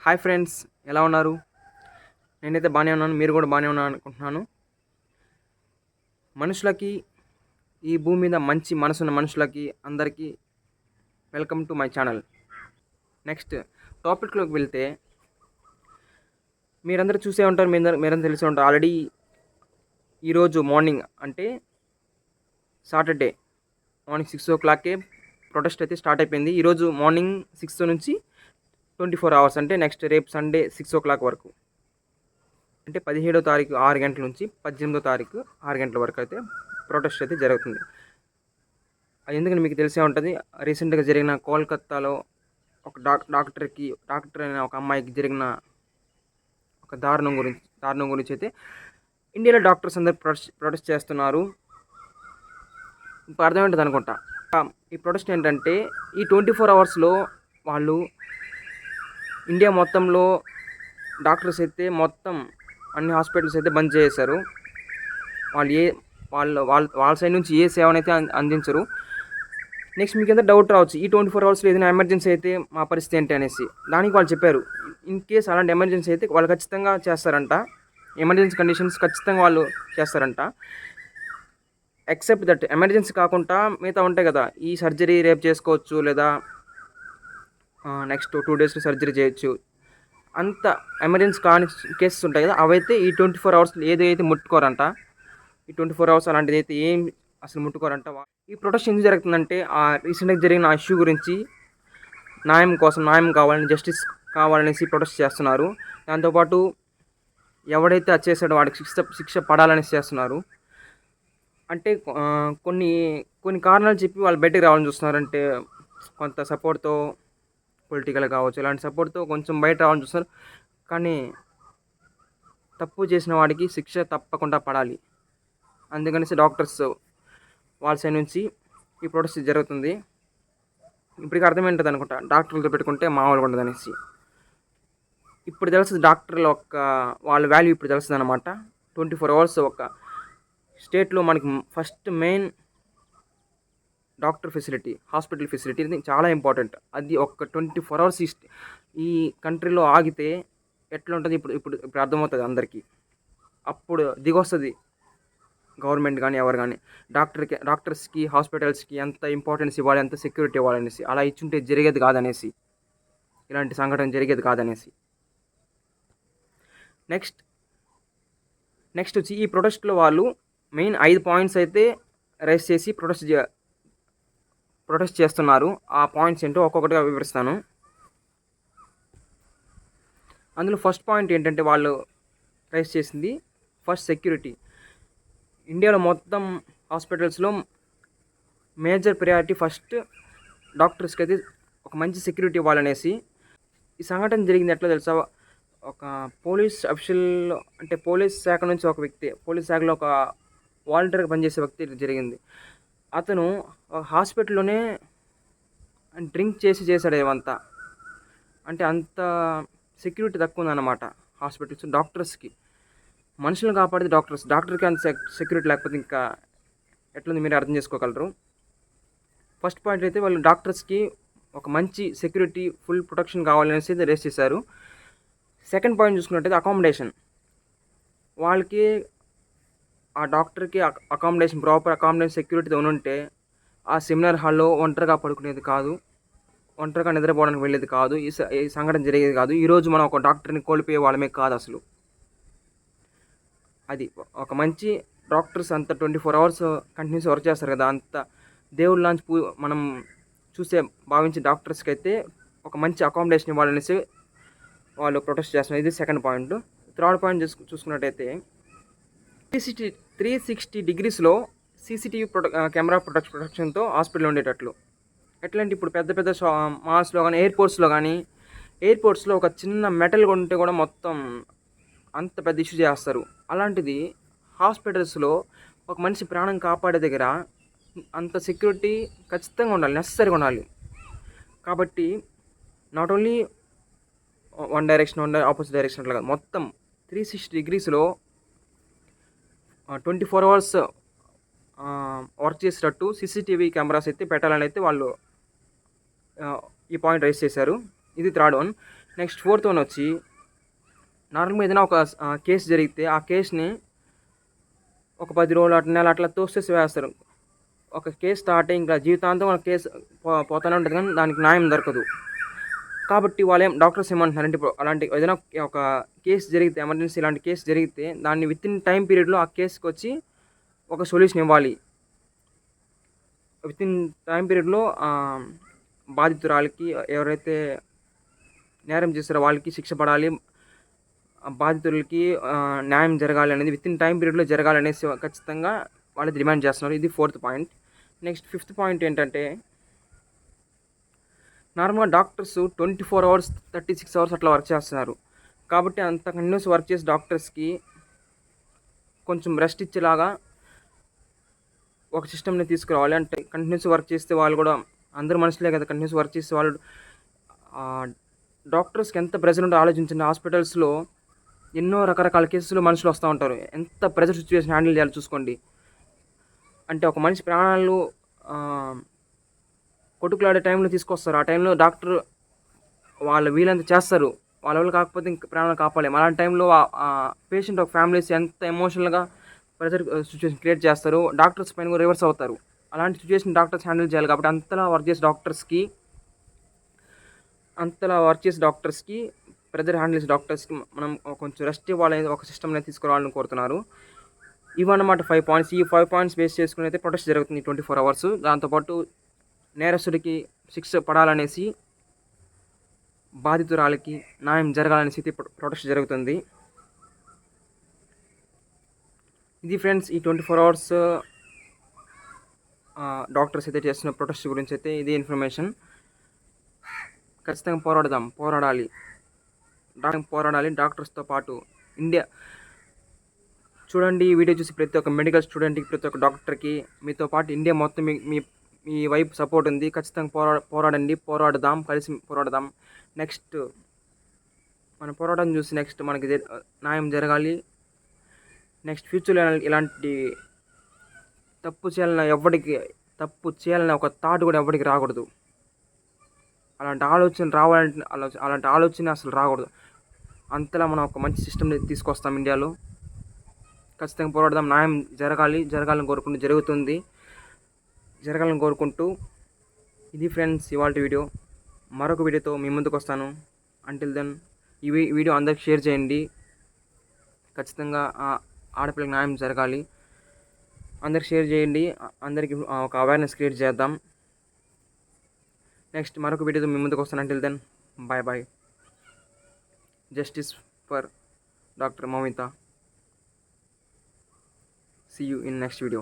Hi friends, ఎలా ఉన్నారు? నేనైతే బాగానే ఉన్నాను. మీరు కూడా బాగానే ఉన్నారు అనుకుంటున్నాను. మనుషులకి ఈ భూమి మీద మంచి మనసున్న మనుషులకి అందరికీ welcome to my channel. Next టాపిక్లోకి వెళ్తే, మీరందరూ చూసే ఉంటారు, మీరందరూ తెలిసే ఉంటారు ఆల్రెడీ. ఈరోజు మార్నింగ్ అంటే సాటర్డే మార్నింగ్ 6 o'clockకే ప్రొటెస్ట్ అయితే స్టార్ట్ అయిపోయింది. ఈరోజు మార్నింగ్ 6 నుంచి 24 hours అంటే నెక్స్ట్ రేపు సండే 6 o'clock వరకు, అంటే 17వ తారీఖు 6 గంటల నుంచి 18వ తారీఖు 6 గంటల వరకు అయితే ప్రొటెస్ట్ అయితే జరుగుతుంది. అది ఎందుకని మీకు తెలిసే ఉంటుంది. రీసెంట్గా జరిగిన కోల్కత్తాలో ఒక డాక్టర్ అయిన ఒక అమ్మాయికి జరిగిన ఒక దారుణం గురించి అయితే ఇండియాలో డాక్టర్స్ అందరు ప్రొటెస్ట్ చేస్తున్నారు. ఇప్పుడు అర్థమేంటది అనుకుంటా. ఈ ప్రొటెస్ట్ ఏంటంటే, ఈ 24 అవర్స్లో వాళ్ళు ఇండియా మొత్తంలో డాక్టర్స్ అయితే మొత్తం అన్ని హాస్పిటల్స్ అయితే బంద్ చేశారు. వాళ్ళ సైడ్ నుంచి ఏ సేవనైతే అందించరు. నెక్స్ట్ మీకు ఎంత డౌట్ రావచ్చు, ఈ 24 అవర్స్లో ఏదైనా ఎమర్జెన్సీ అయితే మా పరిస్థితి ఏంటి అనేసి. దానికి వాళ్ళు చెప్పారు, ఇన్ కేస్ అలాంటి ఎమర్జెన్సీ అయితే వాళ్ళు ఖచ్చితంగా చేస్తారంట. ఎమర్జెన్సీ కండిషన్స్ ఖచ్చితంగా వాళ్ళు చేస్తారంట. ఎక్సెప్ట్ దట్ ఎమర్జెన్సీ కాకుండా మిగతా ఉంటాయి కదా, ఈ సర్జరీ రేపు చేసుకోవచ్చు, లేదా నెక్స్ట్ 2 daysలో సర్జరీ చేయొచ్చు, అంత ఎమర్జెన్సీ కాని కేసెస్ ఉంటాయి కదా, అవైతే ఈ 24 అవర్స్ ఏదైతే ముట్టుకోరంట. ఈ 24 అవర్స్ అలాంటిది అయితే ఏం అసలు ముట్టుకోరంట. ఈ ప్రొటెస్ట్ ఎందుకు జరుగుతుందంటే, రీసెంట్గా జరిగిన ఇష్యూ గురించి న్యాయం కావాలని, జస్టిస్ కావాలనేసి ప్రొటెస్ట్ చేస్తున్నారు. దాంతోపాటు ఎవడైతే అది చేశాడో వాడికి శిక్ష పడాలనేసి చేస్తున్నారు. అంటే కొన్ని కారణాలు చెప్పి వాళ్ళు బయటకు రావాలని చూస్తున్నారు. అంటే కొంత సపోర్ట్తో, పొలిటికల్ కావచ్చు, ఇలాంటి సపోర్ట్తో కొంచెం బయట రావాలని చూస్తారు. కానీ తప్పు చేసిన వాడికి శిక్ష తప్పకుండా పడాలి. అందుకనేసి డాక్టర్స్ వాళ్ళ సైడ్ నుంచి ఈ ప్రొటెస్ట్ జరుగుతుంది. ఇప్పటికి అర్థమైంటుంది అనుకుంటా, డాక్టర్లతో పెట్టుకుంటే మామూలుగా ఉండదు అనేసి. ఇప్పుడు తెలుస్తుంది డాక్టర్ల వాళ్ళ వాల్యూ ఇప్పుడు తెలుస్తుంది అనమాట. 24 అవర్స్ ఒక స్టేట్లో మనకి first main doctor facility, hospital facility ఇది చాలా ఇంపార్టెంట్. అది ఒక 24 అవర్స్ ఈ కంట్రీలో ఆగితే ఎట్లా ఉంటుంది ఇప్పుడు అర్థమవుతుంది అందరికీ. అప్పుడు దిగొస్తుంది గవర్నమెంట్ కానీ ఎవరు కానీ డాక్టర్స్కి, హాస్పిటల్స్కి ఎంత ఇంపార్టెన్స్ ఇవ్వాలి, ఎంత సెక్యూరిటీ ఇవ్వాలనేసి. అలా ఇచ్చుంటే జరిగేది కాదనేసి, ఇలాంటి సంఘటన జరిగేది కాదనేసి. నెక్స్ట్ వచ్చి ఈ ప్రొటెస్ట్లో వాళ్ళు మెయిన్ 5 పాయింట్స్ అయితే రైస్ చేసి ప్రొటెస్ట్ చేస్తున్నారు. ఆ పాయింట్స్ ఏంటో ఒక్కొక్కటిగా వివరిస్తాను. అందులో ఫస్ట్ పాయింట్ ఏంటంటే, వాళ్ళు రైస్ చేసింది ఫస్ట్ సెక్యూరిటీ. ఇండియాలో మొత్తం హాస్పిటల్స్లో మేజర్ ప్రయారిటీ ఫస్ట్ డాక్టర్స్కి అయితే ఒక మంచి సెక్యూరిటీ ఇవ్వాలనేసి. ఈ సంఘటన జరిగింది ఎట్లా తెలుసా, ఒక పోలీస్ అఫీషియల్, అంటే పోలీస్ శాఖ నుంచి ఒక వ్యక్తి, పోలీస్ శాఖలో ఒక వాలంటీర్గా పనిచేసే వ్యక్తి జరిగింది. అతను హాస్పిటల్లోనే డ్రింక్ చేశాడు ఏమంతా. అంటే అంత సెక్యూరిటీ తక్కువ ఉందన్నమాట హాస్పిటల్స్. డాక్టర్స్కి, మనుషులను కాపాడేది డాక్టర్కి అంత సెక్యూరిటీ లేకపోతే ఇంకా ఎట్లుంది మీరు అర్థం చేసుకోగలరు. ఫస్ట్ పాయింట్ అయితే వాళ్ళు డాక్టర్స్కి ఒక మంచి సెక్యూరిటీ, ఫుల్ ప్రొటెక్షన్ కావాలనేసి రేస్ చేశారు. సెకండ్ పాయింట్ చూసుకున్నట్టయితే అకామిడేషన్. వాళ్ళకి, ఆ డాక్టర్కి అకామిడేషన్, ప్రాపర్ అకామిడేషన్ సెక్యూరిటీతో ఉంటే ఆ సెమినార్ హాల్లో ఒంటరిగా పడుకునేది కాదు, ఒంటరిగా నిద్రపోవడానికి వెళ్ళేది కాదు, ఈ సంఘటన జరిగేది కాదు. ఈరోజు మనం ఒక డాక్టర్ని కోల్పోయే వాళ్ళమే కాదు అసలు. అది ఒక మంచి డాక్టర్స్ అంత 24 అవర్స్ కంటిన్యూస్ వర్క్ చేస్తారు కదా, అంత దేవుళ్ళ లాంటి మనం భావించే డాక్టర్స్కి అయితే ఒక మంచి అకామిడేషన్ ఇవ్వాలనేసి వాళ్ళు ప్రొటెస్ట్ చేస్తున్నారు. ఇది సెకండ్ పాయింట్. థర్డ్ పాయింట్ చూసుకున్నట్టయితే 360 degreesలో సీసీటీవీ కెమెరా ప్రొటెక్షన్తో హాస్పిటల్ ఉండేటట్లు. ఎట్లంటే ఇప్పుడు పెద్ద మాల్స్లో కానీ, ఎయిర్పోర్ట్స్లో ఒక చిన్న మెటల్ ఉంటే కూడా మొత్తం అంత పెద్ద ఇష్యూ చేస్తారు. అలాంటిది హాస్పిటల్స్లో ఒక మనిషి ప్రాణం కాపాడే దగ్గర అంత సెక్యూరిటీ ఖచ్చితంగా ఉండాలి, నెససరీగా ఉండాలి. కాబట్టి not only one direction opposite direction అట్లా కాదు, మొత్తం 360 degreesలో 24 అవర్స్ వర్క్ చేసేటట్టు సీసీటీవీ కెమెరాస్ అయితే పెట్టాలని అయితే వాళ్ళు ఈ పాయింట్ రైస్ చేశారు. ఇది third one. Next fourth one వచ్చి నార్మల్గా ఏదైనా ఒక కేసు జరిగితే ఆ కేసుని ఒక 10 రోజులు అట్లా నెల అట్లా తోసేసి వేస్తారు. ఒక కేసు స్టార్ట్ అయ్యి ఇంకా జీవితాంతం ఆ కేసు పోతానే ఉంటుంది కానీ దానికి న్యాయం దొరకదు. కాబట్టి డాక్టర్స్ ఏమంటున్నారంటే ఇప్పుడు అలాంటి ఏదైనా ఒక కేసు జరిగితే ఎమర్జెన్సీ ఇలాంటి కేసు జరిగితే దాన్ని వితిన్ టైం పీరియడ్‌లో ఆ కేస్‌కి వచ్చి ఒక సొల్యూషన్ ఇవ్వాలి. వితిన్ టైం పీరియడ్‌లో బాధితురాలికి ఎవరైతే నేరం చేశారో వాళ్ళకి శిక్ష పడాలి. బాధితులకి న్యాయం జరగాలి అనేది వితిన్ టైం పీరియడ్‌లో జరగాలనేసి ఖచ్చితంగా వాళ్ళు డిమాండ్ చేస్తున్నారు. ఇది fourth point. Next fifth point ఏంటంటే నార్మల్‌గా డాక్టర్స్ 24 అవర్స్, 36 అవర్స్ అట్లా వర్క్ చేస్తున్నారు. కాబట్టి అంత కంటిన్యూస్ వర్క్ చేసే డాక్టర్స్‌కి కొంచెం రెస్ట్ ఇచ్చేలాగా ఒక సిస్టమ్‌ని తీసుకురావాలి. అంటే కంటిన్యూస్ వర్క్ చేస్తే వాళ్ళు కూడా అందరూ మనుషులే కదా! కంటిన్యూస్ వర్క్ చేసే వాళ్ళు డాక్టర్స్‌కి ఎంత ప్రెషర్ ఉంటో ఆలోచించండి. హాస్పిటల్స్‌లో ఎన్నో రకరకాల కేసెస్‌లో మనుషులు వస్తా ఉంటారు. ఎంత ప్రెషర్ సిట్యుయేషన్ హ్యాండిల్ చేయాలో చూసుకోండి. అంటే ఒక మనిషి ప్రాణాలు కొట్టుకులాడే టైంలో తీసుకొస్తారు. ఆ టైంలో డాక్టర్ వాళ్ళు వీలంత చేస్తారు. వాళ్ళ వల్ల కాకపోతే ఇంక ప్రాణాలు కాపాడలేం. అలాంటి టైంలో పేషెంట్ ఒక ఫ్యామిలీస్ ఎంత ఎమోషనల్‌గా ప్రెషర్ సిట్యుయేషన్ క్రియేట్ చేస్తారు. డాక్టర్స్ పైన కూడా రివర్స్ అవుతారు. అలాంటి సిట్యుయేషన్ డాక్టర్స్ హ్యాండిల్ చేయాలి కాబట్టి అంతలా వర్క్ చేసే డాక్టర్స్‌కి ప్రెషర్ హ్యాండిల్ చేసే డాక్టర్స్‌కి మనం కొంచెం రెస్ట్ ఇవ్వాలనేది ఒక సిస్టమ్‌ని తీసుకురావాలని కోరుతున్నారు. ఇవన్నమాట 5 పాయింట్స్. ఈ 5 పాయింట్స్ బేస్ చేసుకొని అయితే ప్రొటెస్ట్ జరుగుతుంది 24 అవర్స్. దాంతోపాటు నేరస్తుడికి శిక్ష పడాలనేసి బాధితురాలికి న్యాయం జరగాలనేసి అయితే ప్రొటెస్ట్ జరుగుతుంది. ఇది ఫ్రెండ్స్ ఈ 24 అవర్స్ డాక్టర్స్ అయితే చేస్తున్న ప్రొటెస్ట్ గురించి అయితే ఇదే ఇన్ఫర్మేషన్. ఖచ్చితంగా పోరాడాలి డాక్టర్స్‌తో పాటు ఇండియా. చూడండి ఈ వీడియో చూసి ప్రతి ఒక్క మెడికల్ స్టూడెంట్‌కి, ప్రతి ఒక్క డాక్టర్‌కి మీతో పాటు ఇండియా మొత్తం మీ వైపు సపోర్ట్ ఉంది. ఖచ్చితంగా పోరాడండి. కలిసి పోరాడదాం. నెక్స్ట్ మన పోరాటం చూసి నెక్స్ట్ మనకి న్యాయం జరగాలి. నెక్స్ట్ ఫ్యూచర్‌లో ఇలాంటి తప్పు చేయాలని ఒక థాట్ కూడా ఎవ్వడికి రాకూడదు. అలాంటి ఆలోచన అసలు రాకూడదు. అంతలా మనం ఒక మంచి సిస్టమ్‌ని తీసుకొస్తాం ఇండియాలో. ఖచ్చితంగా పోరాడదాం. న్యాయం జరగాలని కోరుకుంటూ ఇది ఫ్రెండ్స్ ఇవాల్టి వీడియో. మరొక వీడియోతో మీ ముందుకు వస్తాను. అంటిల్ దెన్ ఈ వీడియో అందరికి షేర్ చేయండి. ఖచ్చితంగా ఆడపిల్లకి న్యాయం జరగాలి. అందరికి షేర్ చేయండి. అందరికి ఒక అవేర్నెస్ క్రియేట్ చేద్దాం. నెక్స్ట్ మరొక వీడియోతో మీ ముందుకు వస్తాను. Until then bye. Justice for doctor Moumita. See you in next video.